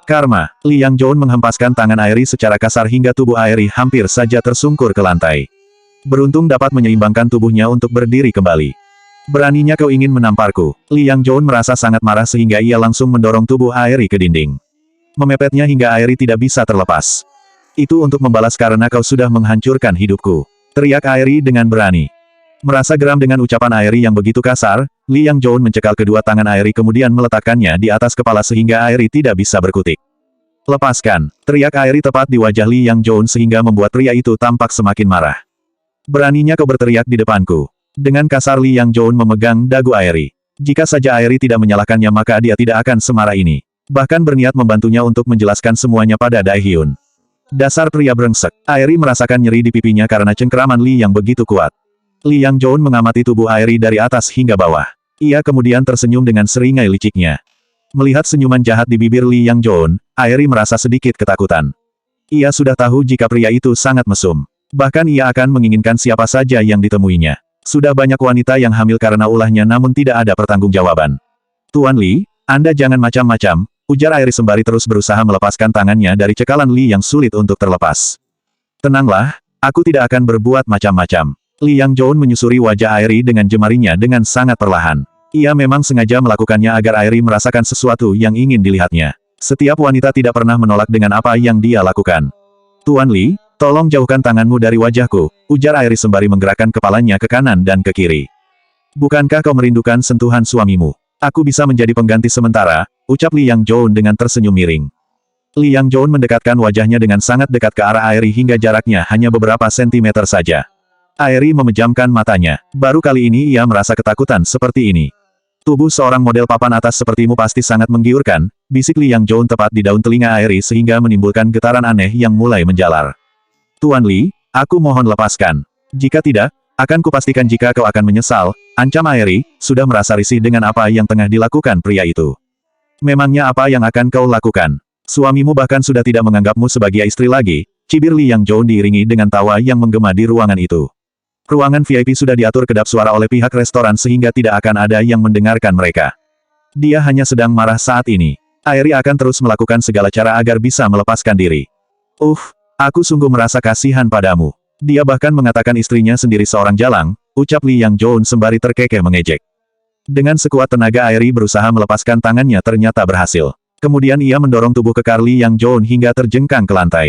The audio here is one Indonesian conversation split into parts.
Karma, Li Yang Joun menghempaskan tangan Airi secara kasar hingga tubuh Airi hampir saja tersungkur ke lantai. Beruntung dapat menyeimbangkan tubuhnya untuk berdiri kembali. Beraninya kau ingin menamparku. Li Yang Joun merasa sangat marah sehingga ia langsung mendorong tubuh Airi ke dinding. Memepetnya hingga Airi tidak bisa terlepas. Itu untuk membalas karena kau sudah menghancurkan hidupku. Teriak Airi dengan berani. Merasa geram dengan ucapan Airi yang begitu kasar, Li Yang Joun mencekal kedua tangan Airi kemudian meletakkannya di atas kepala sehingga Airi tidak bisa berkutik. Lepaskan, teriak Airi tepat di wajah Li Yang Joun sehingga membuat pria itu tampak semakin marah. Beraninya kau berteriak di depanku. Dengan kasar Li Yang Joun memegang dagu Airi. Jika saja Airi tidak menyalahkannya maka dia tidak akan semarah ini. Bahkan berniat membantunya untuk menjelaskan semuanya pada Daehyun. Dasar pria brengsek, Airi merasakan nyeri di pipinya karena cengkeraman Li yang begitu kuat. Li Yang Joun mengamati tubuh Airi dari atas hingga bawah. Ia kemudian tersenyum dengan seringai liciknya. Melihat senyuman jahat di bibir Li Yang Joun, Airi merasa sedikit ketakutan. Ia sudah tahu jika pria itu sangat mesum. Bahkan ia akan menginginkan siapa saja yang ditemuinya. Sudah banyak wanita yang hamil karena ulahnya namun tidak ada pertanggungjawaban. Tuan Li, Anda jangan macam-macam, ujar Airi sembari terus berusaha melepaskan tangannya dari cekalan Li yang sulit untuk terlepas. Tenanglah, aku tidak akan berbuat macam-macam. Li Yang Joun menyusuri wajah Airi dengan jemarinya dengan sangat perlahan. Ia memang sengaja melakukannya agar Airi merasakan sesuatu yang ingin dilihatnya. Setiap wanita tidak pernah menolak dengan apa yang dia lakukan. Tuan Li, tolong jauhkan tanganmu dari wajahku, ujar Airi sembari menggerakkan kepalanya ke kanan dan ke kiri. Bukankah kau merindukan sentuhan suamimu? Aku bisa menjadi pengganti sementara, ucap Li Yang Joun dengan tersenyum miring. Li Yang Joun mendekatkan wajahnya dengan sangat dekat ke arah Airi hingga jaraknya hanya beberapa sentimeter saja. Airi memejamkan matanya. Baru kali ini ia merasa ketakutan seperti ini. Tubuh seorang model papan atas sepertimu pasti sangat menggiurkan, bisik Li Yang Joun tepat di daun telinga Airi sehingga menimbulkan getaran aneh yang mulai menjalar. Tuan Li, aku mohon lepaskan. Jika tidak, akan kupastikan jika kau akan menyesal, ancam Airi, sudah merasa risih dengan apa yang tengah dilakukan pria itu. Memangnya apa yang akan kau lakukan? Suamimu bahkan sudah tidak menganggapmu sebagai istri lagi, cibir Li Yang Joun diiringi dengan tawa yang menggema di ruangan itu. Ruangan VIP sudah diatur kedap suara oleh pihak restoran sehingga tidak akan ada yang mendengarkan mereka. Dia hanya sedang marah saat ini. Airi akan terus melakukan segala cara agar bisa melepaskan diri. Aku sungguh merasa kasihan padamu. Dia bahkan mengatakan istrinya sendiri seorang jalang, ucap Li Yang Joun sembari terkekeh mengejek. Dengan sekuat tenaga Airi berusaha melepaskan tangannya ternyata berhasil. Kemudian ia mendorong tubuh kekar Li Yang Joun hingga terjengkang ke lantai.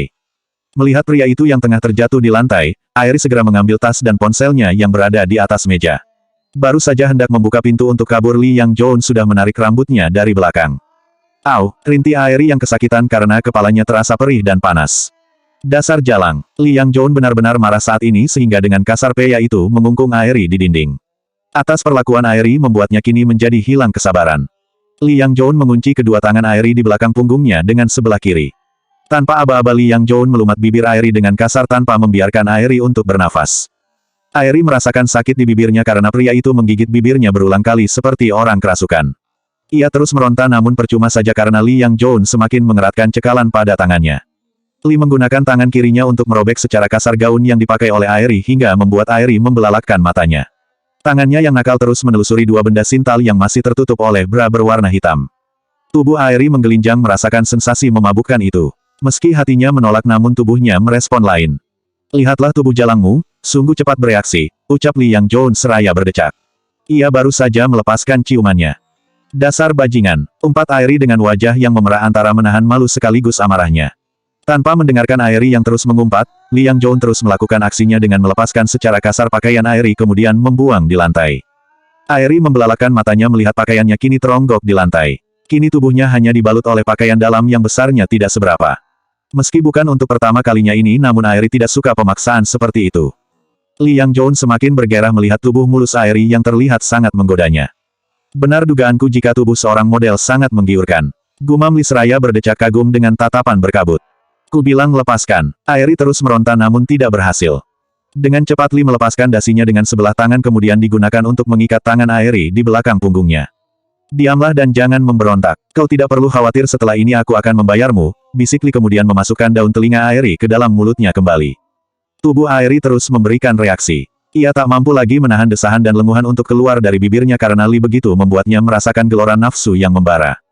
Melihat pria itu yang tengah terjatuh di lantai, Airi segera mengambil tas dan ponselnya yang berada di atas meja. Baru saja hendak membuka pintu untuk kabur Li Yang Joun sudah menarik rambutnya dari belakang. Au, rintih Airi yang kesakitan karena kepalanya terasa perih dan panas. Dasar jalang, Li Yang Joun benar-benar marah saat ini sehingga dengan kasar pria itu mengungkung Airi di dinding. Atas perlakuan Airi membuatnya kini menjadi hilang kesabaran. Li Yang Joun mengunci kedua tangan Airi di belakang punggungnya dengan sebelah kiri. Tanpa aba-aba Li Yang Joun melumat bibir Airi dengan kasar tanpa membiarkan Airi untuk bernafas. Airi merasakan sakit di bibirnya karena pria itu menggigit bibirnya berulang kali seperti orang kerasukan. Ia terus meronta namun percuma saja karena Li Yang Joun semakin mengeratkan cekalan pada tangannya. Li menggunakan tangan kirinya untuk merobek secara kasar gaun yang dipakai oleh Airi hingga membuat Airi membelalakkan matanya. Tangannya yang nakal terus menelusuri dua benda sintal yang masih tertutup oleh bra berwarna hitam. Tubuh Airi menggelinjang merasakan sensasi memabukkan itu. Meski hatinya menolak namun tubuhnya merespon lain. Lihatlah tubuh jalangmu, sungguh cepat bereaksi, ucap Li Yang Joun seraya berdecak. Ia baru saja melepaskan ciumannya. Dasar bajingan, umpat Airi dengan wajah yang memerah antara menahan malu sekaligus amarahnya. Tanpa mendengarkan Airi yang terus mengumpat, Li Yang Joun terus melakukan aksinya dengan melepaskan secara kasar pakaian Airi kemudian membuang di lantai. Airi membelalakkan matanya melihat pakaiannya kini teronggok di lantai. Kini tubuhnya hanya dibalut oleh pakaian dalam yang besarnya tidak seberapa. Meski bukan untuk pertama kalinya ini namun Airi tidak suka pemaksaan seperti itu. Li Yang Joun semakin bergairah melihat tubuh mulus Airi yang terlihat sangat menggodanya. Benar dugaanku jika tubuh seorang model sangat menggiurkan. Gumam Li seraya berdecak kagum dengan tatapan berkabut. Ku bilang lepaskan. Airi terus meronta namun tidak berhasil. Dengan cepat Li melepaskan dasinya dengan sebelah tangan kemudian digunakan untuk mengikat tangan Airi di belakang punggungnya. Diamlah dan jangan memberontak. Kau tidak perlu khawatir setelah ini aku akan membayarmu, bisik Li kemudian memasukkan daun telinga Airi ke dalam mulutnya kembali. Tubuh Airi terus memberikan reaksi. Ia tak mampu lagi menahan desahan dan lenguhan untuk keluar dari bibirnya karena Li begitu membuatnya merasakan gelora nafsu yang membara.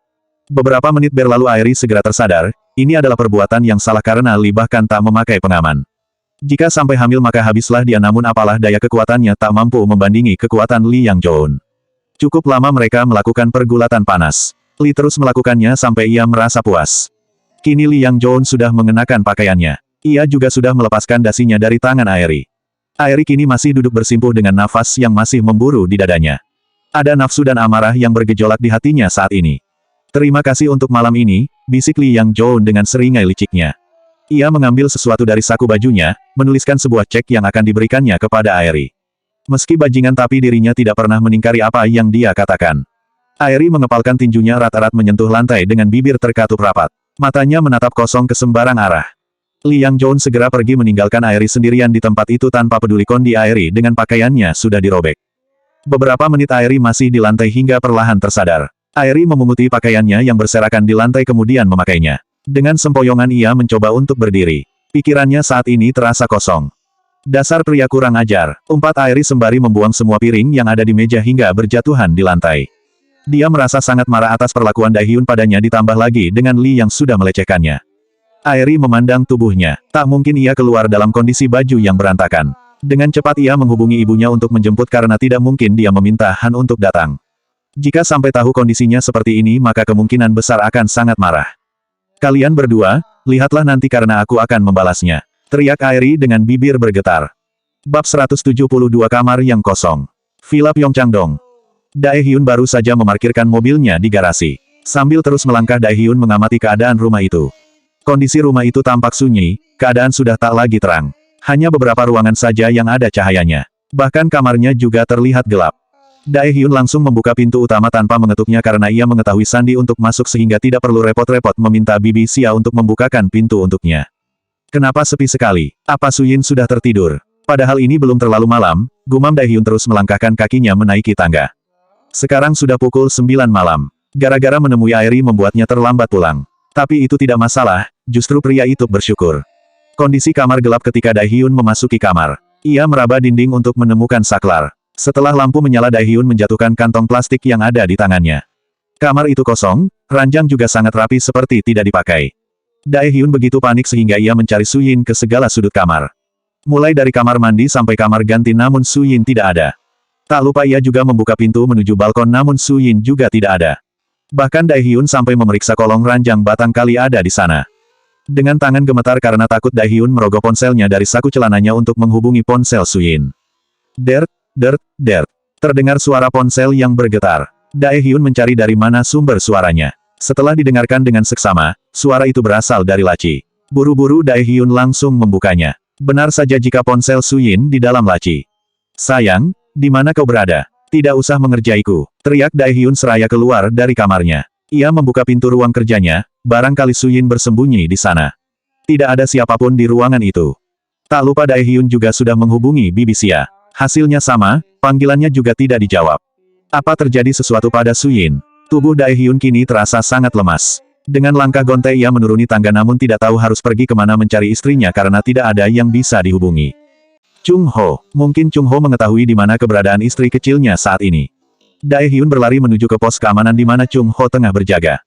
Beberapa menit berlalu Airi segera tersadar, ini adalah perbuatan yang salah karena Li bahkan tak memakai pengaman. Jika sampai hamil maka habislah dia, namun apalah daya kekuatannya tak mampu membandingi kekuatan Li Yangzhou. Cukup lama mereka melakukan pergulatan panas. Li terus melakukannya sampai ia merasa puas. Kini Li Yangzhou sudah mengenakan pakaiannya. Ia juga sudah melepaskan dasinya dari tangan Airi. Airi kini masih duduk bersimpuh dengan nafas yang masih memburu di dadanya. Ada nafsu dan amarah yang bergejolak di hatinya saat ini. Terima kasih untuk malam ini, bisik Li Yangzhou dengan seringai liciknya. Ia mengambil sesuatu dari saku bajunya, menuliskan sebuah cek yang akan diberikannya kepada Airi. Meski bajingan tapi dirinya tidak pernah meningkari apa yang dia katakan. Airi mengepalkan tinjunya erat-erat menyentuh lantai dengan bibir terkatup rapat. Matanya menatap kosong ke sembarang arah. Li Yangzhou segera pergi meninggalkan Airi sendirian di tempat itu tanpa peduli kondisi Airi dengan pakaiannya sudah dirobek. Beberapa menit Airi masih di lantai hingga perlahan tersadar. Airi memunguti pakaiannya yang berserakan di lantai kemudian memakainya. Dengan sempoyongan ia mencoba untuk berdiri. Pikirannya saat ini terasa kosong. Dasar pria kurang ajar, umpat Airi sembari membuang semua piring yang ada di meja hingga berjatuhan di lantai. Dia merasa sangat marah atas perlakuan Daehyun padanya ditambah lagi dengan Li yang sudah melecehkannya. Airi memandang tubuhnya. Tak mungkin ia keluar dalam kondisi baju yang berantakan. Dengan cepat ia menghubungi ibunya untuk menjemput karena tidak mungkin dia meminta Han untuk datang. Jika sampai tahu kondisinya seperti ini maka kemungkinan besar akan sangat marah. Kalian berdua, lihatlah nanti karena aku akan membalasnya. Teriak Airi dengan bibir bergetar. Bab 172 Kamar yang Kosong. Villa Pyeongchangdong. Daehyun baru saja memarkirkan mobilnya di garasi. Sambil terus melangkah Daehyun mengamati keadaan rumah itu. Kondisi rumah itu tampak sunyi, keadaan sudah tak lagi terang. Hanya beberapa ruangan saja yang ada cahayanya. Bahkan kamarnya juga terlihat gelap. Daehyun langsung membuka pintu utama tanpa mengetuknya karena ia mengetahui sandi untuk masuk sehingga tidak perlu repot-repot meminta Bibi Xia untuk membukakan pintu untuknya. Kenapa sepi sekali? Apa Suyin sudah tertidur? Padahal ini belum terlalu malam, gumam Daehyun terus melangkahkan kakinya menaiki tangga. Sekarang sudah pukul 9 malam. Gara-gara menemui Airi membuatnya terlambat pulang. Tapi itu tidak masalah, justru pria itu bersyukur. Kondisi kamar gelap ketika Daehyun memasuki kamar. Ia meraba dinding untuk menemukan saklar. Setelah lampu menyala Daehyun menjatuhkan kantong plastik yang ada di tangannya. Kamar itu kosong, ranjang juga sangat rapi seperti tidak dipakai. Daehyun begitu panik sehingga ia mencari Suyin ke segala sudut kamar. Mulai dari kamar mandi sampai kamar ganti namun Suyin tidak ada. Tak lupa ia juga membuka pintu menuju balkon namun Suyin juga tidak ada. Bahkan Daehyun sampai memeriksa kolong ranjang batang kali ada di sana. Dengan tangan gemetar karena takut Daehyun merogoh ponselnya dari saku celananya untuk menghubungi ponsel Suyin. Dert. Terdengar suara ponsel yang bergetar. Daehyun mencari dari mana sumber suaranya. Setelah didengarkan dengan seksama, suara itu berasal dari laci. Buru-buru Daehyun langsung membukanya. Benar saja jika ponsel Suyin di dalam laci. Sayang, di mana kau berada? Tidak usah mengerjaiku, teriak Daehyun seraya keluar dari kamarnya. Ia membuka pintu ruang kerjanya, barangkali Suyin bersembunyi di sana. Tidak ada siapapun di ruangan itu. Tak lupa Daehyun juga sudah menghubungi Bibi Xia. Hasilnya sama, panggilannya juga tidak dijawab. Apa terjadi sesuatu pada Suyin? Tubuh Daehyun kini terasa sangat lemas. Dengan langkah gontai ia menuruni tangga namun tidak tahu harus pergi kemana mencari istrinya karena tidak ada yang bisa dihubungi. Chung Ho, mungkin Chung Ho mengetahui di mana keberadaan istri kecilnya saat ini. Daehyun berlari menuju ke pos keamanan di mana Chung Ho tengah berjaga.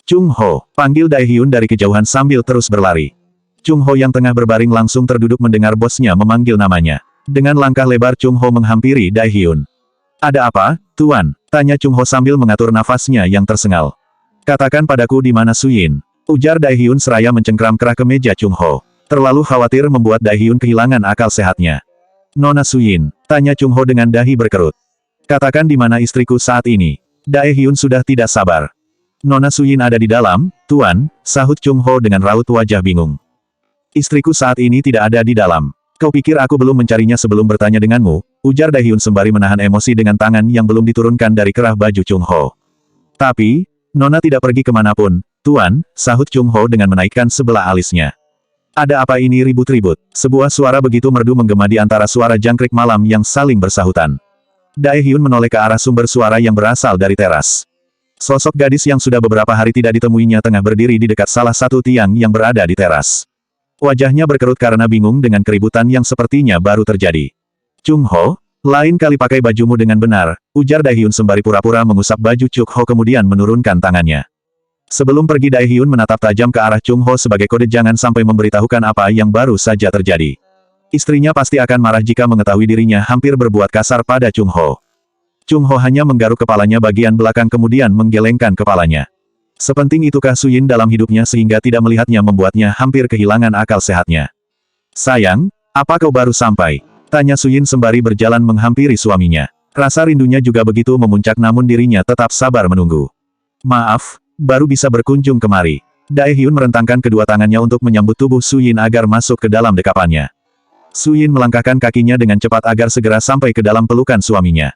Chung Ho, panggil Daehyun dari kejauhan sambil terus berlari. Chung Ho yang tengah berbaring langsung terduduk mendengar bosnya memanggil namanya. Dengan langkah lebar Chung Ho menghampiri Daehyun. Ada apa, Tuan? Tanya Chung Ho sambil mengatur nafasnya yang tersengal. Katakan padaku di mana Suyin. Ujar Daehyun seraya mencengkram kerah ke meja Chung Ho. Terlalu khawatir membuat Daehyun kehilangan akal sehatnya. Nona Suyin, tanya Chung Ho dengan dahi berkerut. Katakan di mana istriku saat ini. Daehyun sudah tidak sabar. Nona Suyin ada di dalam, Tuan, sahut Chung Ho dengan raut wajah bingung. Istriku saat ini tidak ada di dalam. Kau pikir aku belum mencarinya sebelum bertanya denganmu, ujar Daehyun sembari menahan emosi dengan tangan yang belum diturunkan dari kerah baju Chung Ho. Tapi, Nona tidak pergi kemanapun, Tuan, sahut Chung Ho dengan menaikkan sebelah alisnya. Ada apa ini ribut-ribut? Sebuah suara begitu merdu menggema di antara suara jangkrik malam yang saling bersahutan. Daehyun menoleh ke arah sumber suara yang berasal dari teras. Sosok gadis yang sudah beberapa hari tidak ditemuinya tengah berdiri di dekat salah satu tiang yang berada di teras. Wajahnya berkerut karena bingung dengan keributan yang sepertinya baru terjadi. Chung Ho, lain kali pakai bajumu dengan benar, ujar Daehyun sembari pura-pura mengusap baju Chung Ho kemudian menurunkan tangannya. Sebelum pergi Daehyun menatap tajam ke arah Chung Ho sebagai kode jangan sampai memberitahukan apa yang baru saja terjadi. Istrinya pasti akan marah jika mengetahui dirinya hampir berbuat kasar pada Chung Ho. Chung Ho hanya menggaruk kepalanya bagian belakang kemudian menggelengkan kepalanya. Sepenting itukah Su Yin dalam hidupnya sehingga tidak melihatnya membuatnya hampir kehilangan akal sehatnya. Sayang, apa kau baru sampai? Tanya Su Yin sembari berjalan menghampiri suaminya. Rasa rindunya juga begitu memuncak namun dirinya tetap sabar menunggu. Maaf, baru bisa berkunjung kemari. Daehyun merentangkan kedua tangannya untuk menyambut tubuh Su Yin agar masuk ke dalam dekapannya. Su Yin melangkahkan kakinya dengan cepat agar segera sampai ke dalam pelukan suaminya.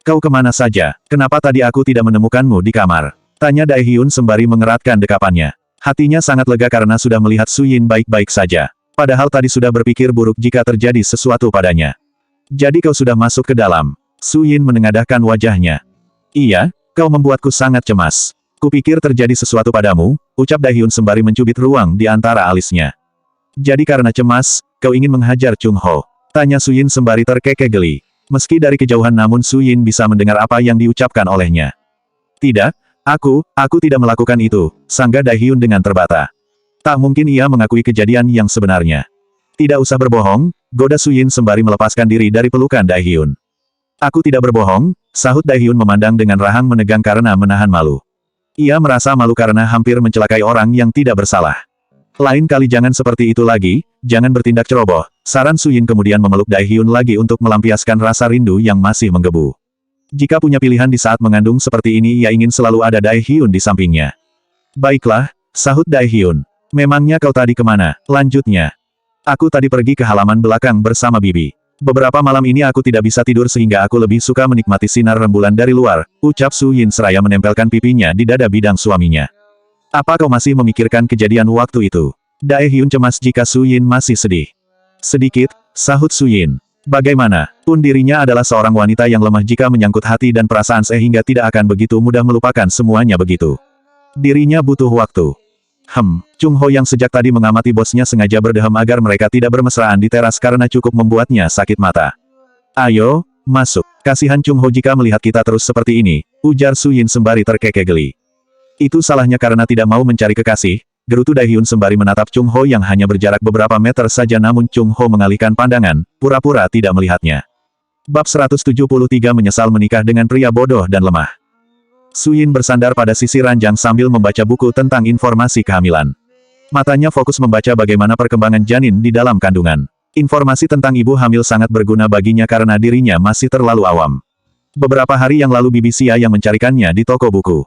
Kau kemana saja? Kenapa tadi aku tidak menemukanmu di kamar? Tanya Daehyun sembari mengeratkan dekapannya. Hatinya sangat lega karena sudah melihat Su Yin baik-baik saja. Padahal tadi sudah berpikir buruk jika terjadi sesuatu padanya. Jadi kau sudah masuk ke dalam. Su Yin menengadahkan wajahnya. Iya, kau membuatku sangat cemas. Kupikir terjadi sesuatu padamu, ucap Daehyun sembari mencubit ruang di antara alisnya. Jadi karena cemas, kau ingin menghajar Chung Ho? Tanya Su Yin sembari terkekeh geli. Meski dari kejauhan namun Su Yin bisa mendengar apa yang diucapkan olehnya. Tidak, aku tidak melakukan itu, sanggah Daehyun dengan terbata. Tak mungkin ia mengakui kejadian yang sebenarnya. Tidak usah berbohong, goda Su Yin sembari melepaskan diri dari pelukan Daehyun. Aku tidak berbohong, sahut Daehyun memandang dengan rahang menegang karena menahan malu. Ia merasa malu karena hampir mencelakai orang yang tidak bersalah. Lain kali jangan seperti itu lagi, jangan bertindak ceroboh. Saran Su Yin kemudian memeluk Daehyun lagi untuk melampiaskan rasa rindu yang masih menggebu. Jika punya pilihan di saat mengandung seperti ini ia ingin selalu ada Daehyun di sampingnya. Baiklah, sahut Daehyun. Memangnya kau tadi kemana? Lanjutnya. Aku tadi pergi ke halaman belakang bersama Bibi. Beberapa malam ini aku tidak bisa tidur sehingga aku lebih suka menikmati sinar rembulan dari luar, ucap Su Yin seraya menempelkan pipinya di dada bidang suaminya. Apa kau masih memikirkan kejadian waktu itu? Daehyun cemas jika Su Yin masih sedih. Sedikit, sahut Su Yin. Bagaimana? Pun dirinya adalah seorang wanita yang lemah jika menyangkut hati dan perasaan sehingga tidak akan begitu mudah melupakan semuanya begitu. Dirinya butuh waktu. Chung Ho yang sejak tadi mengamati bosnya sengaja berdehem agar mereka tidak bermesraan di teras karena cukup membuatnya sakit mata. Ayo, masuk. Kasihan Chung Ho jika melihat kita terus seperti ini, ujar Su Yin sembari terkekeh geli. Itu salahnya karena tidak mau mencari kekasih, gerutu Daehyun sembari menatap Chung Ho yang hanya berjarak beberapa meter saja namun Chung Ho mengalihkan pandangan, pura-pura tidak melihatnya. Bab 173 menyesal menikah dengan pria bodoh dan lemah. Su Yin bersandar pada sisi ranjang sambil membaca buku tentang informasi kehamilan. Matanya fokus membaca bagaimana perkembangan janin di dalam kandungan. Informasi tentang ibu hamil sangat berguna baginya karena dirinya masih terlalu awam. Beberapa hari yang lalu Bibi Xia yang mencarikannya di toko buku.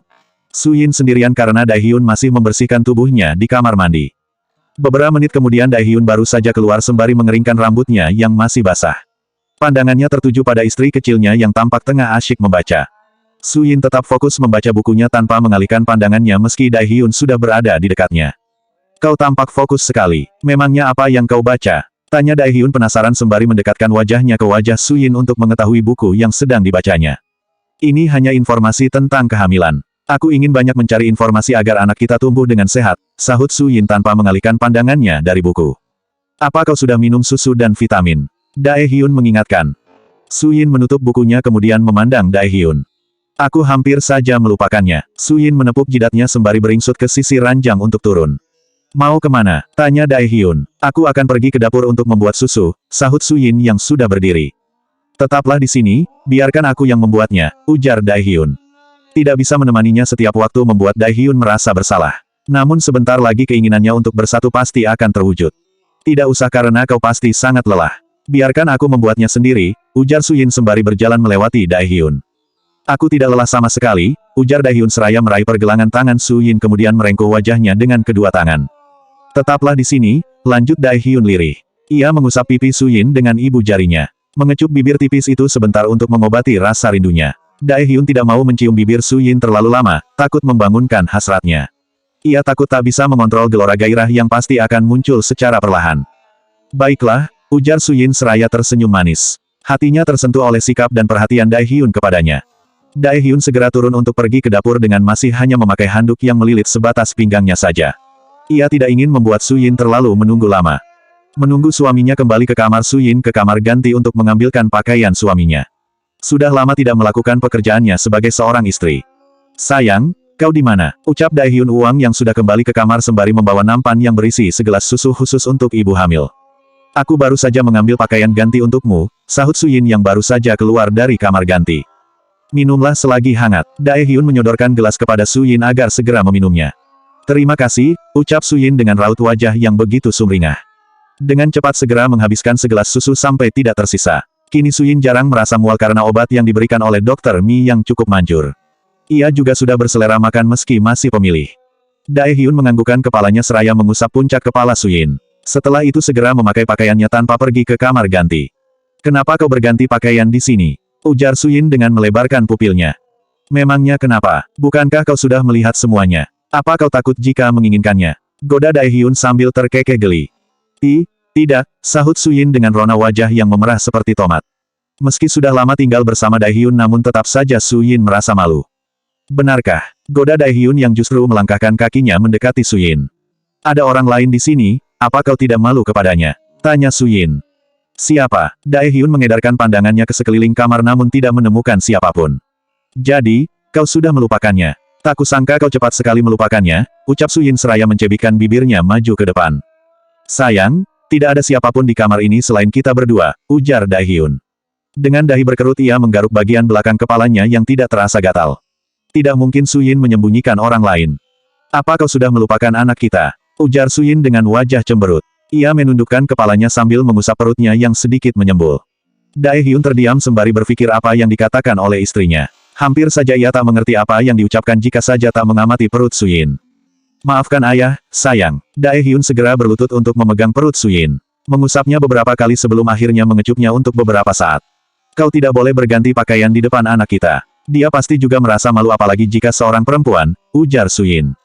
Su Yin sendirian karena Daehyun masih membersihkan tubuhnya di kamar mandi. Beberapa menit kemudian Daehyun baru saja keluar sembari mengeringkan rambutnya yang masih basah. Pandangannya tertuju pada istri kecilnya yang tampak tengah asyik membaca. Su Yin tetap fokus membaca bukunya tanpa mengalihkan pandangannya meski Daehyun sudah berada di dekatnya. Kau tampak fokus sekali. Memangnya apa yang kau baca? Tanya Daehyun penasaran sembari mendekatkan wajahnya ke wajah Su Yin untuk mengetahui buku yang sedang dibacanya. Ini hanya informasi tentang kehamilan. Aku ingin banyak mencari informasi agar anak kita tumbuh dengan sehat, sahut Su Yin tanpa mengalihkan pandangannya dari buku. Apa kau sudah minum susu dan vitamin? Daehyun mengingatkan. Su Yin menutup bukunya kemudian memandang Daehyun. Aku hampir saja melupakannya. Su Yin menepuk jidatnya sembari beringsut ke sisi ranjang untuk turun. Mau kemana? Tanya Daehyun. Aku akan pergi ke dapur untuk membuat susu, sahut Su Yin yang sudah berdiri. Tetaplah di sini, biarkan aku yang membuatnya, ujar Daehyun. Tidak bisa menemaninya setiap waktu membuat Daehyun merasa bersalah. Namun sebentar lagi keinginannya untuk bersatu pasti akan terwujud. Tidak usah karena kau pasti sangat lelah. Biarkan aku membuatnya sendiri, ujar Su Yin sembari berjalan melewati Daehyun. Aku tidak lelah sama sekali, ujar Daehyun seraya meraih pergelangan tangan Su Yin kemudian merengkuh wajahnya dengan kedua tangan. Tetaplah di sini, lanjut Daehyun lirih. Ia mengusap pipi Su Yin dengan ibu jarinya. Mengecup bibir tipis itu sebentar untuk mengobati rasa rindunya. Daehyun tidak mau mencium bibir Su Yin terlalu lama, takut membangunkan hasratnya. Ia takut tak bisa mengontrol gelora gairah yang pasti akan muncul secara perlahan. Baiklah, ujar Su Yin seraya tersenyum manis. Hatinya tersentuh oleh sikap dan perhatian Daehyun kepadanya. Daehyun segera turun untuk pergi ke dapur dengan masih hanya memakai handuk yang melilit sebatas pinggangnya saja. Ia tidak ingin membuat Su Yin terlalu menunggu lama. Menunggu suaminya kembali ke kamar Su Yin ke kamar ganti untuk mengambilkan pakaian suaminya. Sudah lama tidak melakukan pekerjaannya sebagai seorang istri. Sayang, Kau di mana? Ucap Daehyun Uang yang sudah kembali ke kamar sembari membawa nampan yang berisi segelas susu khusus untuk ibu hamil. Aku baru saja mengambil pakaian ganti untukmu, sahut Suyin yang baru saja keluar dari kamar ganti. Minumlah selagi hangat. Daehyun menyodorkan gelas kepada Suyin agar segera meminumnya. Terima kasih, ucap Suyin dengan raut wajah yang begitu sumringah. Dengan cepat segera menghabiskan segelas susu sampai tidak tersisa. Kini Suyin jarang merasa mual karena obat yang diberikan oleh Dokter Mi yang cukup manjur. Ia juga sudah berselera makan meski masih pemilih. Daehyun menganggukkan kepalanya seraya mengusap puncak kepala Suyin. Setelah itu segera memakai pakaiannya tanpa pergi ke kamar ganti. Kenapa kau berganti pakaian di sini? Ujar Suyin dengan melebarkan pupilnya. Memangnya kenapa? Bukankah kau sudah melihat semuanya? Apa kau takut jika menginginkannya? Goda Daehyun sambil terkekeh geli. Tidak, sahut Suyin dengan rona wajah yang memerah seperti tomat. Meski sudah lama tinggal bersama Daehyun namun tetap saja Suyin merasa malu. Benarkah? Goda Daehyun yang justru melangkahkan kakinya mendekati Suyin. Ada orang lain di sini, apa kau tidak malu kepadanya? Tanya Suyin. Siapa? Daehyun mengedarkan pandangannya ke sekeliling kamar namun tidak menemukan siapapun. Jadi, kau sudah melupakannya. Tak kusangka kau cepat sekali melupakannya, ucap Suyin seraya mencebikkan bibirnya maju ke depan. Sayang, tidak ada siapapun di kamar ini selain kita berdua, ujar Daehyun. Dengan dahi berkerut ia menggaruk bagian belakang kepalanya yang tidak terasa gatal. Tidak mungkin Suyin menyembunyikan orang lain. Apa kau sudah melupakan anak kita? Ujar Suyin dengan wajah cemberut. Ia menundukkan kepalanya sambil mengusap perutnya yang sedikit menyembul. Daehyun terdiam sembari berpikir apa yang dikatakan oleh istrinya. Hampir saja ia tak mengerti apa yang diucapkan jika saja tak mengamati perut Suyin. Maafkan ayah, sayang. Daehyun segera berlutut untuk memegang perut Suyin. Mengusapnya beberapa kali sebelum akhirnya mengecupnya untuk beberapa saat. Kau tidak boleh berganti pakaian di depan anak kita. Dia pasti juga merasa malu apalagi jika seorang perempuan, ujar Suyin.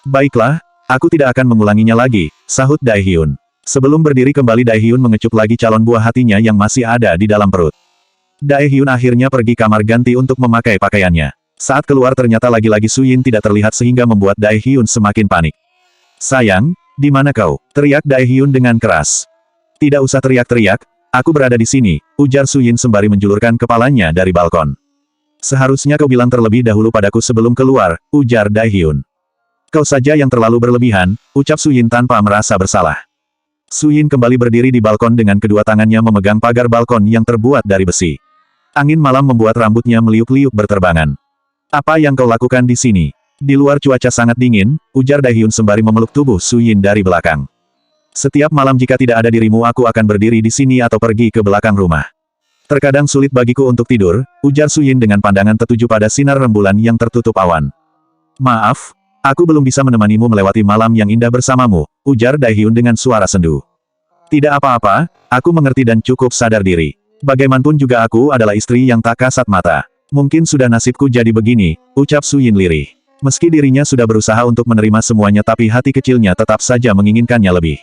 Baiklah. Aku tidak akan mengulanginya lagi, sahut Daehyun. Sebelum berdiri kembali Daehyun mengecup lagi calon buah hatinya yang masih ada di dalam perut. Daehyun akhirnya pergi kamar ganti untuk memakai pakaiannya. Saat keluar ternyata lagi-lagi Suyin tidak terlihat sehingga membuat Daehyun semakin panik. Sayang, di mana kau? Teriak Daehyun dengan keras. Tidak usah teriak-teriak, aku berada di sini, ujar Suyin sembari menjulurkan kepalanya dari balkon. Seharusnya kau bilang terlebih dahulu padaku sebelum keluar, ujar Daehyun. Kau saja yang terlalu berlebihan, ucap Suyin tanpa merasa bersalah. Suyin kembali berdiri di balkon dengan kedua tangannya memegang pagar balkon yang terbuat dari besi. Angin malam membuat rambutnya meliuk-liuk berterbangan. Apa yang kau lakukan di sini? Di luar cuaca sangat dingin, ujar Daehyun sembari memeluk tubuh Suyin dari belakang. Setiap malam jika tidak ada dirimu aku akan berdiri di sini atau pergi ke belakang rumah. Terkadang sulit bagiku untuk tidur, ujar Suyin dengan pandangan tertuju pada sinar rembulan yang tertutup awan. Maaf. Aku belum bisa menemanimu melewati malam yang indah bersamamu, ujar Daehyun dengan suara sendu. Tidak apa-apa, aku mengerti dan cukup sadar diri. Bagaimanapun juga aku adalah istri yang tak kasat mata. Mungkin sudah nasibku jadi begini, ucap Suyin lirih. Meski dirinya sudah berusaha untuk menerima semuanya tapi hati kecilnya tetap saja menginginkannya lebih.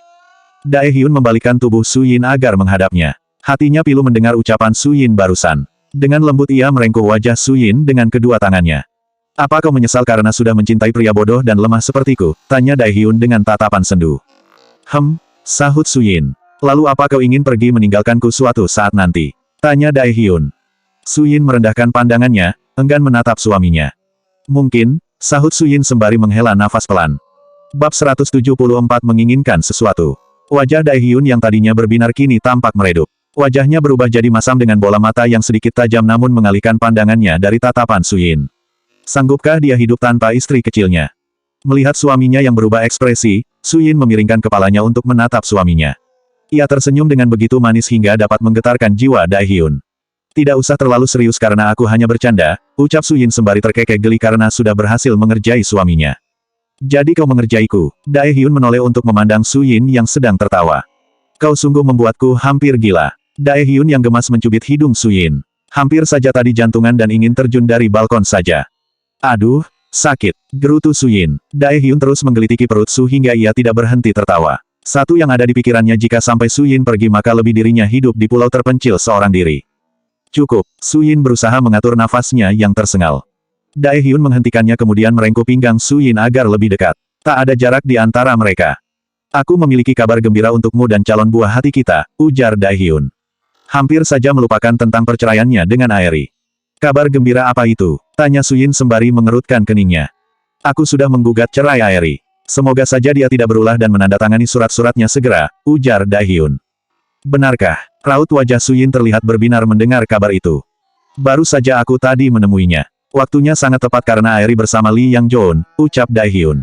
Daehyun membalikkan tubuh Suyin agar menghadapnya. Hatinya pilu mendengar ucapan Suyin barusan. Dengan lembut ia merengkuh wajah Suyin dengan kedua tangannya. Apa kau menyesal karena sudah mencintai pria bodoh dan lemah sepertiku? Tanya Daehyun dengan tatapan sendu. Sahut Suyin. Lalu apa kau ingin pergi meninggalkanku suatu saat nanti? Tanya Daehyun. Suyin merendahkan pandangannya, enggan menatap suaminya. Mungkin, sahut Suyin sembari menghela nafas pelan. Bab 174 menginginkan sesuatu. Wajah Daehyun yang tadinya berbinar kini tampak meredup. Wajahnya berubah jadi masam dengan bola mata yang sedikit tajam namun mengalihkan pandangannya dari tatapan Suyin. Sanggupkah dia hidup tanpa istri kecilnya? Melihat suaminya yang berubah ekspresi, Suyin memiringkan kepalanya untuk menatap suaminya. Ia tersenyum dengan begitu manis hingga dapat menggetarkan jiwa Daehyun. Tidak usah terlalu serius karena aku hanya bercanda, ucap Suyin sembari terkekeh geli karena sudah berhasil mengerjai suaminya. Jadi kau mengerjaiku? Daehyun menoleh untuk memandang Suyin yang sedang tertawa. Kau sungguh membuatku hampir gila. Daehyun yang gemas mencubit hidung Suyin. Hampir saja tadi jantungan dan ingin terjun dari balkon saja. Aduh, sakit, gerutu Suyin. Daehyun terus menggelitiki perut Su hingga ia tidak berhenti tertawa. Satu yang ada di pikirannya jika sampai Suyin pergi maka lebih dirinya hidup di pulau terpencil seorang diri. Cukup, Suyin berusaha mengatur nafasnya yang tersengal. Daehyun menghentikannya kemudian merengkuh pinggang Suyin agar lebih dekat. Tak ada jarak di antara mereka. Aku memiliki kabar gembira untukmu dan calon buah hati kita, ujar Daehyun. Hampir saja melupakan tentang perceraiannya dengan Aery. Kabar gembira apa itu? Tanya Suyin sembari mengerutkan keningnya. Aku sudah menggugat cerai Aeri. Semoga saja dia tidak berulah dan menandatangani surat-suratnya segera, ujar Daehyun. Benarkah? Raut wajah Suyin terlihat berbinar mendengar kabar itu. Baru saja aku tadi menemuinya. Waktunya sangat tepat karena Aeri bersama Li Yang Joon, ucap Daehyun.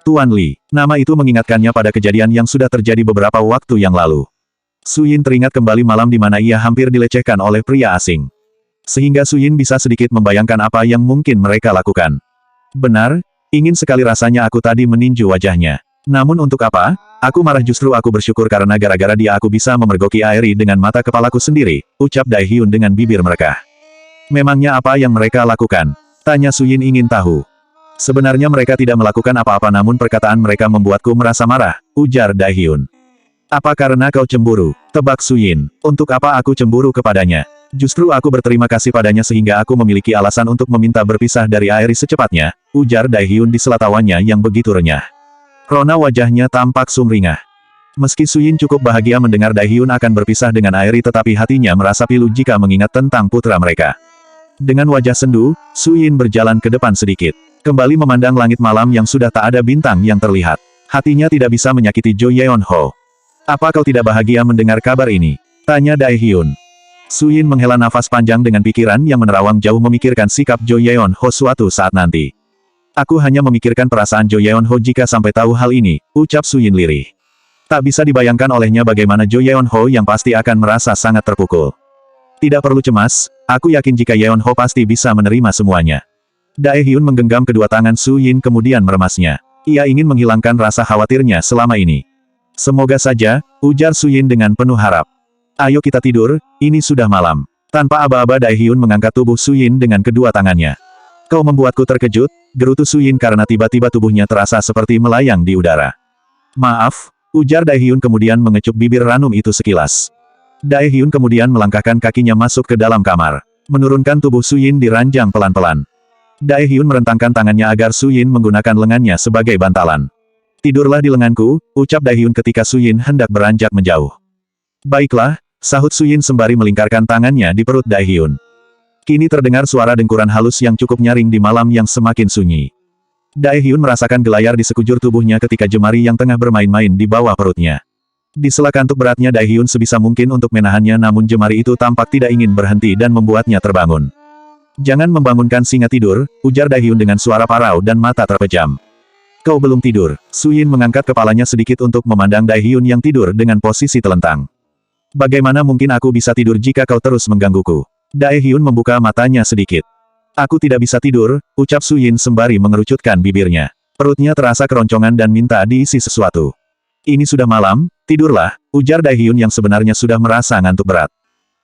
Tuan Li, nama itu mengingatkannya pada kejadian yang sudah terjadi beberapa waktu yang lalu. Suyin teringat kembali malam di mana ia hampir dilecehkan oleh pria asing. Sehingga Suyin bisa sedikit membayangkan apa yang mungkin mereka lakukan. Benar, ingin sekali rasanya aku tadi meninju wajahnya. Namun untuk apa? Aku marah justru aku bersyukur karena gara-gara dia aku bisa memergoki Aeri dengan mata kepalaku sendiri, ucap Daehyun dengan bibir merekah. Memangnya apa yang mereka lakukan? Tanya Suyin ingin tahu. Sebenarnya mereka tidak melakukan apa-apa namun perkataan mereka membuatku merasa marah, ujar Daehyun. Apa karena kau cemburu? Tebak Suyin. Untuk apa aku cemburu kepadanya? Justru aku berterima kasih padanya sehingga aku memiliki alasan untuk meminta berpisah dari Aeri secepatnya, ujar Daehyun di sela tawanya yang begitu renyah. Rona wajahnya tampak sumringah. Meski Suyin cukup bahagia mendengar Daehyun akan berpisah dengan Aeri tetapi hatinya merasa pilu jika mengingat tentang putra mereka. Dengan wajah sendu, Suyin berjalan ke depan sedikit. Kembali memandang langit malam yang sudah tak ada bintang yang terlihat. Hatinya tidak bisa menyakiti Jo Yeon Ho. Apa kau tidak bahagia mendengar kabar ini? Tanya Daehyun. Suyin menghela nafas panjang dengan pikiran yang menerawang jauh memikirkan sikap Jo Yeon Ho suatu saat nanti. Aku hanya memikirkan perasaan Jo Yeon Ho jika sampai tahu hal ini, ucap Suyin lirih. Tak bisa dibayangkan olehnya bagaimana Jo Yeon Ho yang pasti akan merasa sangat terpukul. Tidak perlu cemas, aku yakin jika Yeon Ho pasti bisa menerima semuanya. Daehyun menggenggam kedua tangan Suyin kemudian meremasnya. Ia ingin menghilangkan rasa khawatirnya selama ini. Semoga saja, ujar Suyin dengan penuh harap. Ayo kita tidur, ini sudah malam. Tanpa aba-aba Daehyun mengangkat tubuh Suyin dengan kedua tangannya. Kau membuatku terkejut, gerutu Suyin karena tiba-tiba tubuhnya terasa seperti melayang di udara. Maaf, ujar Daehyun kemudian mengecup bibir ranum itu sekilas. Daehyun kemudian melangkahkan kakinya masuk ke dalam kamar. Menurunkan tubuh Suyin di ranjang pelan-pelan. Daehyun merentangkan tangannya agar Suyin menggunakan lengannya sebagai bantalan. Tidurlah di lenganku, ucap Daehyun ketika Suyin hendak beranjak menjauh. Baiklah, sahut Suyin sembari melingkarkan tangannya di perut Daehyun. Kini terdengar suara dengkuran halus yang cukup nyaring di malam yang semakin sunyi. Daehyun merasakan gelayar di sekujur tubuhnya ketika jemari yang tengah bermain-main di bawah perutnya. Di sela kantuk beratnya Daehyun sebisa mungkin untuk menahannya namun jemari itu tampak tidak ingin berhenti dan membuatnya terbangun. Jangan membangunkan singa tidur, ujar Daehyun dengan suara parau dan mata terpejam. Kau belum tidur. Suyin mengangkat kepalanya sedikit untuk memandang Daehyun yang tidur dengan posisi telentang. Bagaimana mungkin aku bisa tidur jika kau terus menggangguku? Daehyun membuka matanya sedikit. Aku tidak bisa tidur, ucap Suyin sembari mengerucutkan bibirnya. Perutnya terasa keroncongan dan minta diisi sesuatu. Ini sudah malam, tidurlah, ujar Daehyun yang sebenarnya sudah merasa ngantuk berat.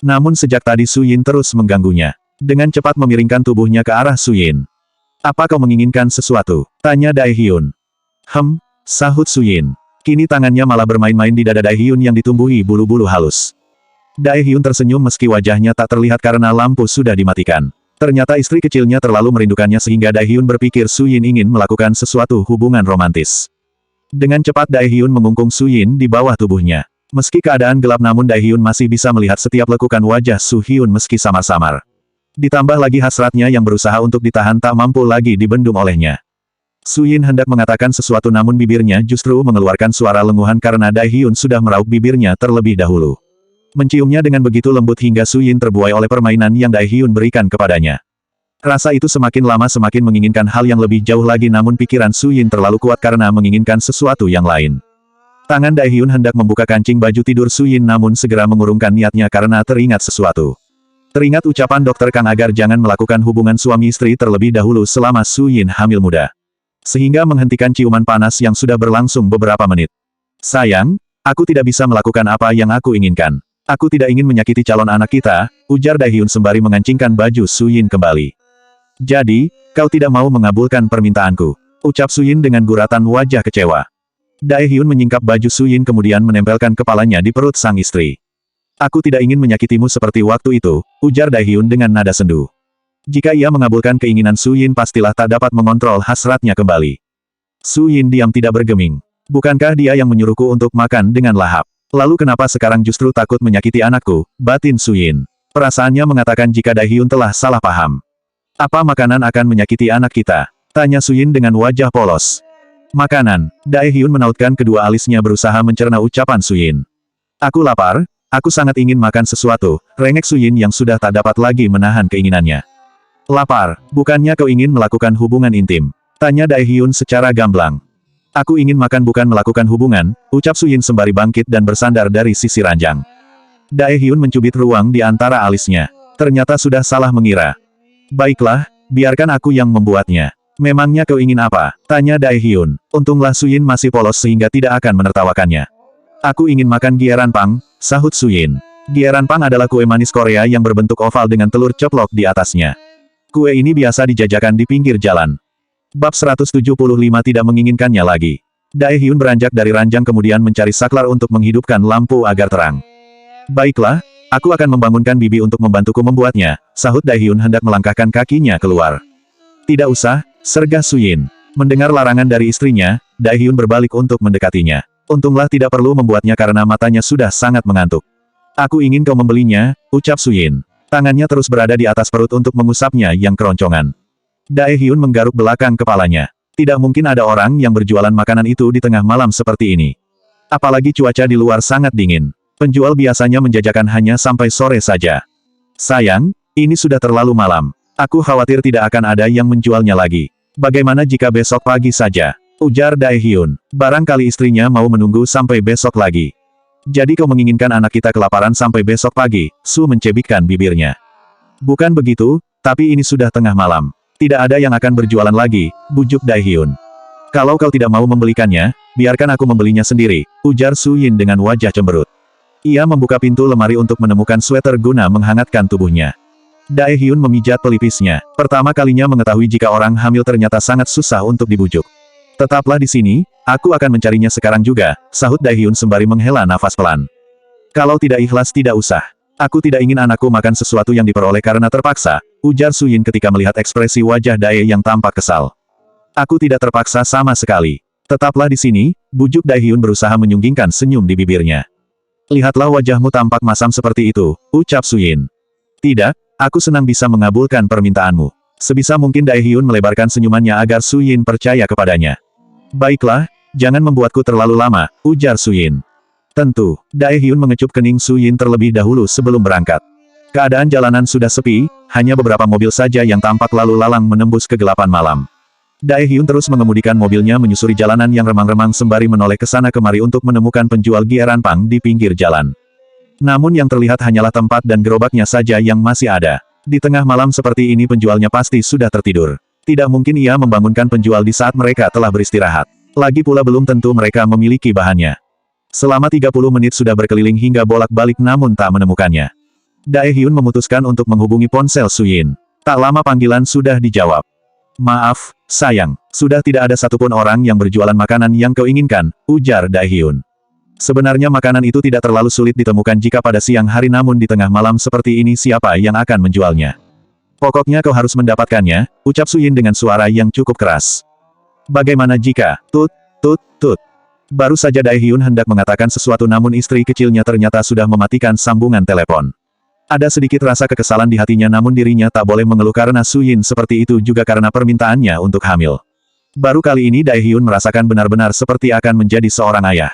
Namun sejak tadi Suyin terus mengganggunya. Dengan cepat memiringkan tubuhnya ke arah Suyin. Apa kau menginginkan sesuatu? Tanya Daehyun. Sahut Suyin. Kini tangannya malah bermain-main di dada Daehyun yang ditumbuhi bulu-bulu halus. Daehyun tersenyum meski wajahnya tak terlihat karena lampu sudah dimatikan. Ternyata istri kecilnya terlalu merindukannya sehingga Daehyun berpikir Suyin ingin melakukan sesuatu hubungan romantis. Dengan cepat Daehyun mengungkung Suyin di bawah tubuhnya. Meski keadaan gelap namun Daehyun masih bisa melihat setiap lekukan wajah Suhyun meski samar-samar. Ditambah lagi hasratnya yang berusaha untuk ditahan tak mampu lagi dibendung olehnya. Suyin hendak mengatakan sesuatu namun bibirnya justru mengeluarkan suara lenguhan karena Daehyun sudah meraup bibirnya terlebih dahulu. Menciumnya dengan begitu lembut hingga Suyin terbuai oleh permainan yang Daehyun berikan kepadanya. Rasa itu semakin lama semakin menginginkan hal yang lebih jauh lagi namun pikiran Suyin terlalu kuat karena menginginkan sesuatu yang lain. Tangan Daehyun hendak membuka kancing baju tidur Suyin namun segera mengurungkan niatnya karena teringat sesuatu. Teringat ucapan dokter Kang agar jangan melakukan hubungan suami istri terlebih dahulu selama Suyin hamil muda. Sehingga menghentikan ciuman panas yang sudah berlangsung beberapa menit. Sayang, aku tidak bisa melakukan apa yang aku inginkan. Aku tidak ingin menyakiti calon anak kita, ujar Daehyun sembari mengancingkan baju Suyin kembali. Jadi, kau tidak mau mengabulkan permintaanku, ucap Suyin dengan guratan wajah kecewa. Daehyun menyingkap baju Suyin kemudian menempelkan kepalanya di perut sang istri. Aku tidak ingin menyakitimu seperti waktu itu, ujar Daehyun dengan nada sendu. Jika ia mengabulkan keinginan Suyin pastilah tak dapat mengontrol hasratnya kembali. Suyin diam tidak bergeming. Bukankah dia yang menyuruhku untuk makan dengan lahap? Lalu kenapa sekarang justru takut menyakiti anakku, batin Suyin. Perasaannya mengatakan jika Daehyun telah salah paham. Apa makanan akan menyakiti anak kita? Tanya Suyin dengan wajah polos. Makanan. Dae Hyun menautkan kedua alisnya berusaha mencerna ucapan Suyin. Aku lapar, aku sangat ingin makan sesuatu, rengek Suyin yang sudah tak dapat lagi menahan keinginannya. Lapar, bukannya kau ingin melakukan hubungan intim? Tanya Dae Hyun secara gamblang. Aku ingin makan bukan melakukan hubungan, ucap Suyin sembari bangkit dan bersandar dari sisi ranjang. Dae Hyun mencubit ruang di antara alisnya. Ternyata sudah salah mengira. Baiklah, biarkan aku yang membuatnya. Memangnya kau ingin apa? Tanya Dae Hyun. Untunglah Suyin masih polos sehingga tidak akan menertawakannya. Aku ingin makan gieranpang, sahut Suyin. Gieranpang adalah kue manis Korea yang berbentuk oval dengan telur ceplok di atasnya. Kue ini biasa dijajakan di pinggir jalan. Bab 175 tidak menginginkannya lagi. Dae Hyun beranjak dari ranjang kemudian mencari saklar untuk menghidupkan lampu agar terang. Baiklah, aku akan membangunkan bibi untuk membantuku membuatnya, sahut Dae Hyun hendak melangkahkan kakinya keluar. Tidak usah, sergah Suyin. Mendengar larangan dari istrinya, Dae Hyun berbalik untuk mendekatinya. Untunglah tidak perlu membuatnya karena matanya sudah sangat mengantuk. Aku ingin kau membelinya, ucap Suyin. Tangannya terus berada di atas perut untuk mengusapnya yang keroncongan. Dae Hyun menggaruk belakang kepalanya. Tidak mungkin ada orang yang berjualan makanan itu di tengah malam seperti ini. Apalagi cuaca di luar sangat dingin. Penjual biasanya menjajakan hanya sampai sore saja. Sayang, ini sudah terlalu malam. Aku khawatir tidak akan ada yang menjualnya lagi. Bagaimana jika besok pagi saja? Ujar Dae Hyun. Barangkali istrinya mau menunggu sampai besok lagi. Jadi kau menginginkan anak kita kelaparan sampai besok pagi, Su mencebikkan bibirnya. Bukan begitu, tapi ini sudah tengah malam. Tidak ada yang akan berjualan lagi, bujuk Dae Hyun. Kalau kau tidak mau membelikannya, biarkan aku membelinya sendiri, ujar Su Yin dengan wajah cemberut. Ia membuka pintu lemari untuk menemukan sweater guna menghangatkan tubuhnya. Dae Hyun memijat pelipisnya. Pertama kalinya mengetahui jika orang hamil ternyata sangat susah untuk dibujuk. Tetaplah di sini, aku akan mencarinya sekarang juga, sahut Dae Hyun sembari menghela nafas pelan. Kalau tidak ikhlas tidak usah. Aku tidak ingin anakku makan sesuatu yang diperoleh karena terpaksa, ujar Su Yin ketika melihat ekspresi wajah Dae yang tampak kesal. Aku tidak terpaksa sama sekali. Tetaplah di sini, bujuk Dae Hyun berusaha menyunggingkan senyum di bibirnya. Lihatlah wajahmu tampak masam seperti itu, ucap Su Yin. Tidak, aku senang bisa mengabulkan permintaanmu. Sebisa mungkin Dae Hyun melebarkan senyumannya agar Su Yin percaya kepadanya. Baiklah, jangan membuatku terlalu lama, ujar Su Yin. Tentu, Dae Hyun mengecup kening Su Yin terlebih dahulu sebelum berangkat. Keadaan jalanan sudah sepi, hanya beberapa mobil saja yang tampak lalu lalang menembus kegelapan malam. Dae Hyun terus mengemudikan mobilnya menyusuri jalanan yang remang-remang sembari menoleh ke sana kemari untuk menemukan penjual gieranpang di pinggir jalan. Namun yang terlihat hanyalah tempat dan gerobaknya saja yang masih ada. Di tengah malam seperti ini penjualnya pasti sudah tertidur. Tidak mungkin ia membangunkan penjual di saat mereka telah beristirahat. Lagi pula belum tentu mereka memiliki bahannya. Selama 30 menit sudah berkeliling hingga bolak-balik namun tak menemukannya. Dae Hyun memutuskan untuk menghubungi ponsel Su Yin. Tak lama panggilan sudah dijawab. Maaf, sayang, sudah tidak ada satupun orang yang berjualan makanan yang kau inginkan, ujar Dae Hyun. Sebenarnya makanan itu tidak terlalu sulit ditemukan jika pada siang hari namun di tengah malam seperti ini siapa yang akan menjualnya. Pokoknya kau harus mendapatkannya, ucap Su Yin dengan suara yang cukup keras. Bagaimana jika, tut, tut, tut. Baru saja Dae Hyun hendak mengatakan sesuatu namun istri kecilnya ternyata sudah mematikan sambungan telepon. Ada sedikit rasa kekesalan di hatinya namun dirinya tak boleh mengeluh karena Su Yin seperti itu juga karena permintaannya untuk hamil. Baru kali ini Dae Hyun merasakan benar-benar seperti akan menjadi seorang ayah.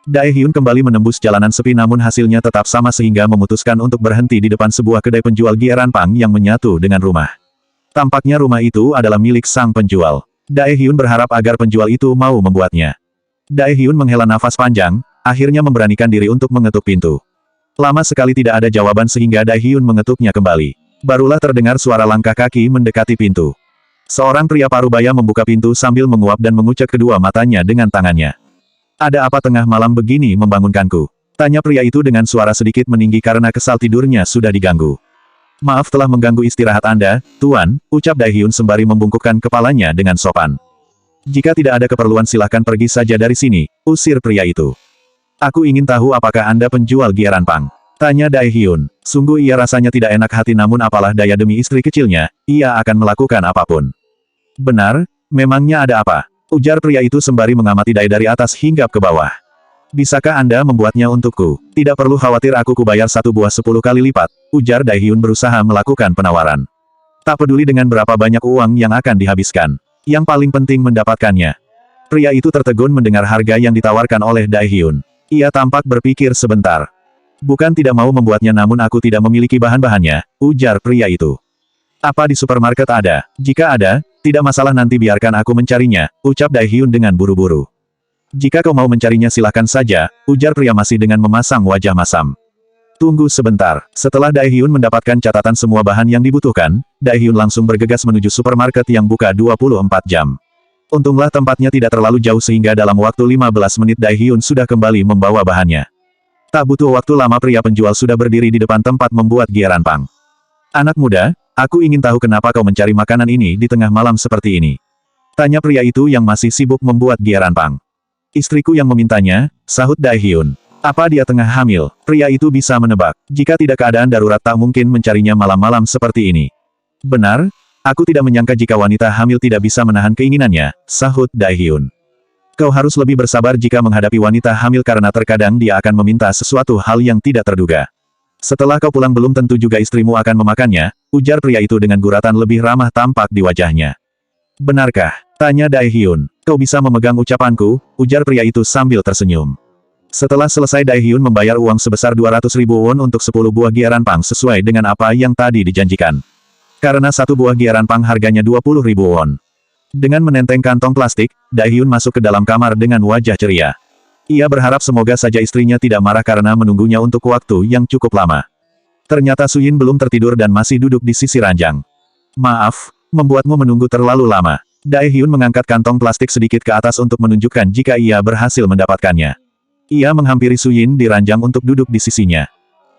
Dae Hyun kembali menembus jalanan sepi namun hasilnya tetap sama sehingga memutuskan untuk berhenti di depan sebuah kedai penjual gieranpang yang menyatu dengan rumah. Tampaknya rumah itu adalah milik sang penjual. Dae Hyun berharap agar penjual itu mau membuatnya. Dae Hyun menghela nafas panjang, akhirnya memberanikan diri untuk mengetuk pintu. Lama sekali tidak ada jawaban sehingga Dae Hyun mengetuknya kembali. Barulah terdengar suara langkah kaki mendekati pintu. Seorang pria parubaya membuka pintu sambil menguap dan mengucek kedua matanya dengan tangannya. Ada apa tengah malam begini membangunkanku? Tanya pria itu dengan suara sedikit meninggi karena kesal tidurnya sudah diganggu. Maaf telah mengganggu istirahat Anda, Tuan, ucap Dae Hyun sembari membungkukkan kepalanya dengan sopan. Jika tidak ada keperluan silahkan pergi saja dari sini, usir pria itu. Aku ingin tahu apakah Anda penjual gieranpang? Tanya Dae Hyun. Sungguh ia rasanya tidak enak hati namun apalah daya demi istri kecilnya, ia akan melakukan apapun. Benar, memangnya ada apa? Ujar pria itu sembari mengamati Dae dari atas hingga ke bawah. Bisakah Anda membuatnya untukku? Tidak perlu khawatir aku kubayar satu buah 10 kali lipat, ujar Dae Hyun berusaha melakukan penawaran. Tak peduli dengan berapa banyak uang yang akan dihabiskan. Yang paling penting mendapatkannya. Pria itu tertegun mendengar harga yang ditawarkan oleh Dai Hyun. Ia tampak berpikir sebentar. Bukan tidak mau membuatnya namun aku tidak memiliki bahan-bahannya, ujar pria itu. Apa di supermarket ada? Jika ada, tidak masalah nanti biarkan aku mencarinya, ucap Dai Hyun dengan buru-buru. Jika kau mau mencarinya silahkan saja, ujar pria masih dengan memasang wajah masam. Tunggu sebentar. Setelah Dai Hyun mendapatkan catatan semua bahan yang dibutuhkan, Dai Hyun langsung bergegas menuju supermarket yang buka 24 jam. Untunglah tempatnya tidak terlalu jauh sehingga dalam waktu 15 menit Dai Hyun sudah kembali membawa bahannya. Tak butuh waktu lama pria penjual sudah berdiri di depan tempat membuat gieranpang. Anak muda, aku ingin tahu kenapa kau mencari makanan ini di tengah malam seperti ini. Tanya pria itu yang masih sibuk membuat gieranpang. Istriku yang memintanya, sahut Dai Hyun. Apa dia tengah hamil? Pria itu bisa menebak. Jika tidak keadaan darurat tak mungkin mencarinya malam-malam seperti ini. Benar, aku tidak menyangka jika wanita hamil tidak bisa menahan keinginannya, sahut Dai Hyun. Kau harus lebih bersabar jika menghadapi wanita hamil karena terkadang dia akan meminta sesuatu hal yang tidak terduga. Setelah kau pulang belum tentu juga istrimu akan memakannya, ujar pria itu dengan guratan lebih ramah tampak di wajahnya. Benarkah? Tanya Dai Hyun. Kau bisa memegang ucapanku, ujar pria itu sambil tersenyum. Setelah selesai Dai Hyun membayar uang sebesar 200.000 won untuk 10 buah gieranpang sesuai dengan apa yang tadi dijanjikan. Karena satu buah gieranpang harganya 20.000 won. Dengan menenteng kantong plastik, Dai Hyun masuk ke dalam kamar dengan wajah ceria. Ia berharap semoga saja istrinya tidak marah karena menunggunya untuk waktu yang cukup lama. Ternyata Suyin belum tertidur dan masih duduk di sisi ranjang. Maaf, membuatmu menunggu terlalu lama. Dai Hyun mengangkat kantong plastik sedikit ke atas untuk menunjukkan jika ia berhasil mendapatkannya. Ia menghampiri Suyin di ranjang untuk duduk di sisinya.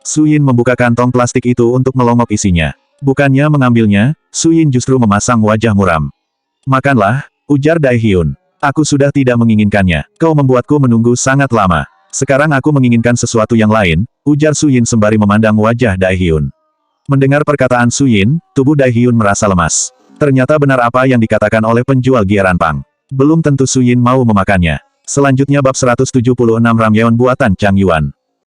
Suyin membuka kantong plastik itu untuk melongok isinya. Bukannya mengambilnya, Suyin justru memasang wajah muram. Makanlah, ujar Dai Hyun. Aku sudah tidak menginginkannya. Kau membuatku menunggu sangat lama. Sekarang aku menginginkan sesuatu yang lain, ujar Suyin sembari memandang wajah Dai Hyun. Mendengar perkataan Suyin, tubuh Dai Hyun merasa lemas. Ternyata benar apa yang dikatakan oleh penjual gieranpang. Belum tentu Suyin mau memakannya. Selanjutnya bab 176 ramyeon buatan Chang Yuan.